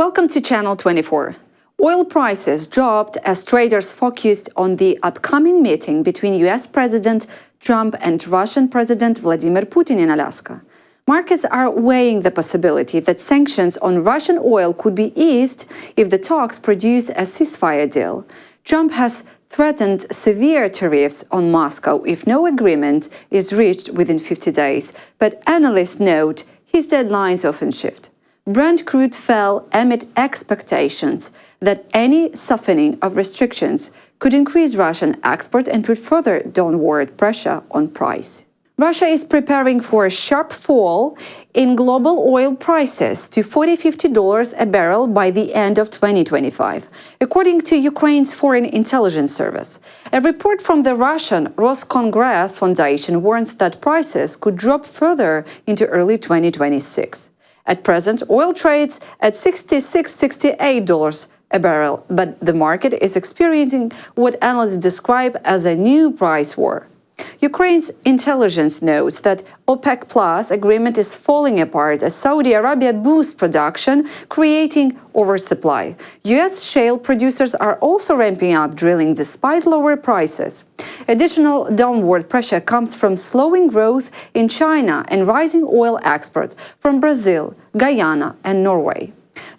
Welcome to Channel 24. Oil prices dropped as traders focused on the upcoming meeting between US President Trump and Russian President Vladimir Putin in Alaska. Markets are weighing the possibility that sanctions on Russian oil could be eased if the talks produce a ceasefire deal. Trump has threatened severe tariffs on Moscow if no agreement is reached within 50 days, but analysts note his deadlines often shift. Brent crude fell amid expectations that any softening of restrictions could increase Russian export and put further downward pressure on price. Russia is preparing for a sharp fall in global oil prices to $40–50 a barrel by the end of 2025, according to Ukraine's Foreign Intelligence Service. A report from the Russian Roscongress Foundation warns that prices could drop further into early 2026. At present, oil trades at $66–68 a barrel, but the market is experiencing what analysts describe as a new price war. Ukraine's intelligence notes that OPEC Plus agreement is falling apart as Saudi Arabia boosts production, creating oversupply. US shale producers are also ramping up drilling despite lower prices. Additional downward pressure comes from slowing growth in China and rising oil export from Brazil, Guyana, and Norway.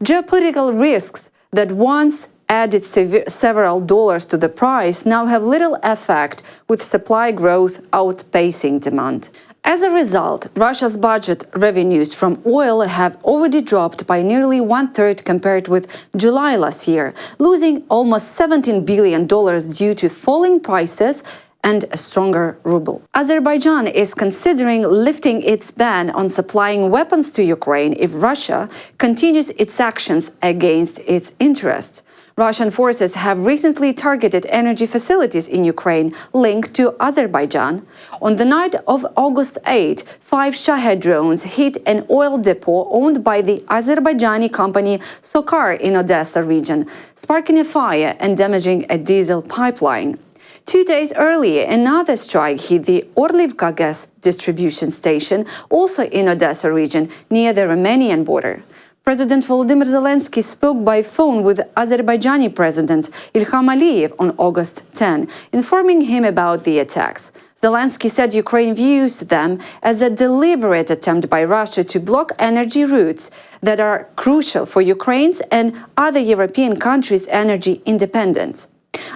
Geopolitical risks that once added several dollars to the price now have little effect, with supply growth outpacing demand. As a result, Russia's budget revenues from oil have already dropped by nearly one-third compared with July last year, losing almost $17 billion due to falling prices and a stronger ruble. Azerbaijan is considering lifting its ban on supplying weapons to Ukraine if Russia continues its actions against its interests. Russian forces have recently targeted energy facilities in Ukraine linked to Azerbaijan. On the night of August 8, 5 Shahed drones hit an oil depot owned by the Azerbaijani company Sokar in Odessa region, sparking a fire and damaging a diesel pipeline. 2 days earlier, another strike hit the Orlivka gas distribution station, also in Odessa region, near the Romanian border. President Volodymyr Zelenskyy spoke by phone with Azerbaijani President Ilham Aliyev on August 10, informing him about the attacks. Zelenskyy said Ukraine views them as a deliberate attempt by Russia to block energy routes that are crucial for Ukraine's and other European countries' energy independence.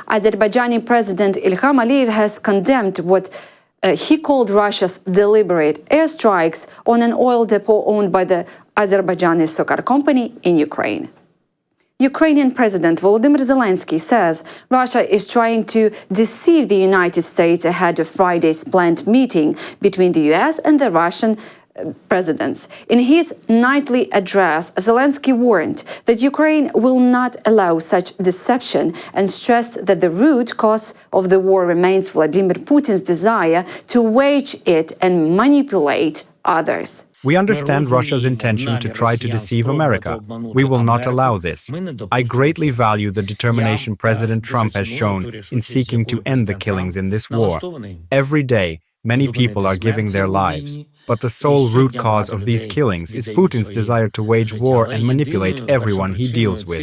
Azerbaijani President Ilham Aliyev has condemned what he called Russia's deliberate airstrikes on an oil depot owned by the Azerbaijani Sokar company in Ukraine. Ukrainian President Volodymyr Zelenskyy says Russia is trying to deceive the United States ahead of Friday's planned meeting between the US and the Russian presidents. In his nightly address, Zelenskyy warned that Ukraine will not allow such deception and stressed that the root cause of the war remains Vladimir Putin's desire to wage it and manipulate others. We understand Russia's intention to try to deceive America. We will not allow this. I greatly value the determination President Trump has shown in seeking to end the killings in this war. Every day, many people are giving their lives. But the sole root cause of these killings is Putin's desire to wage war and manipulate everyone he deals with.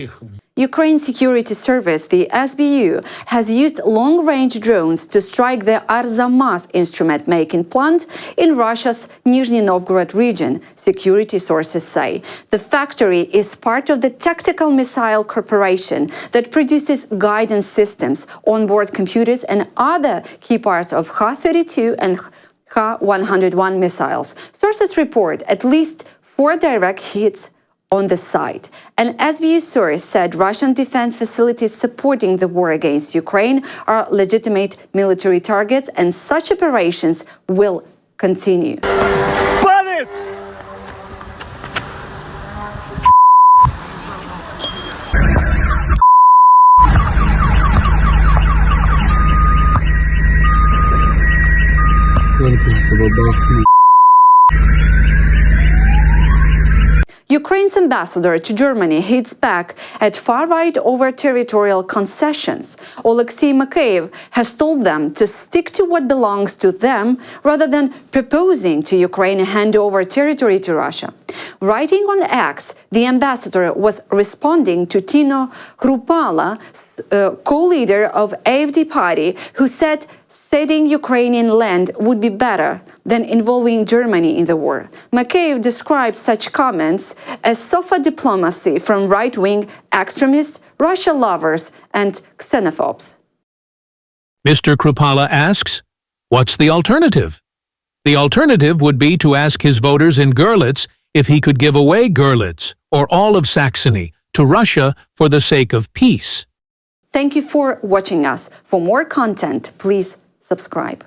Ukraine's security service, the SBU, has used long-range drones to strike the Arzamas instrument-making plant in Russia's Nizhny Novgorod region, security sources say. The factory is part of the Tactical Missile Corporation that produces guidance systems, onboard computers, and other key parts of Ha-32 and Ha-101 missiles. Sources report at least 4 direct hits on the site. An SBU source said Russian defense facilities supporting the war against Ukraine are legitimate military targets and such operations will continue. Ukraine's ambassador to Germany hits back at far-right over territorial concessions. Oleksiy Makeyev has told them to stick to what belongs to them rather than proposing to Ukraine hand over territory to Russia. Writing on X, the ambassador was responding to Tino Hrupala, co-leader of AfD party, who said ceding Ukrainian land would be better than involving Germany in the war. Makeyev described such comments as sofa diplomacy from right-wing extremists, Russia lovers, and xenophobes. Mr. Hrupala asks, what's the alternative? The alternative would be to ask his voters in Görlitz if he could give away Görlitz or all of Saxony to Russia for the sake of peace. Thank you for watching us. For more content, please subscribe.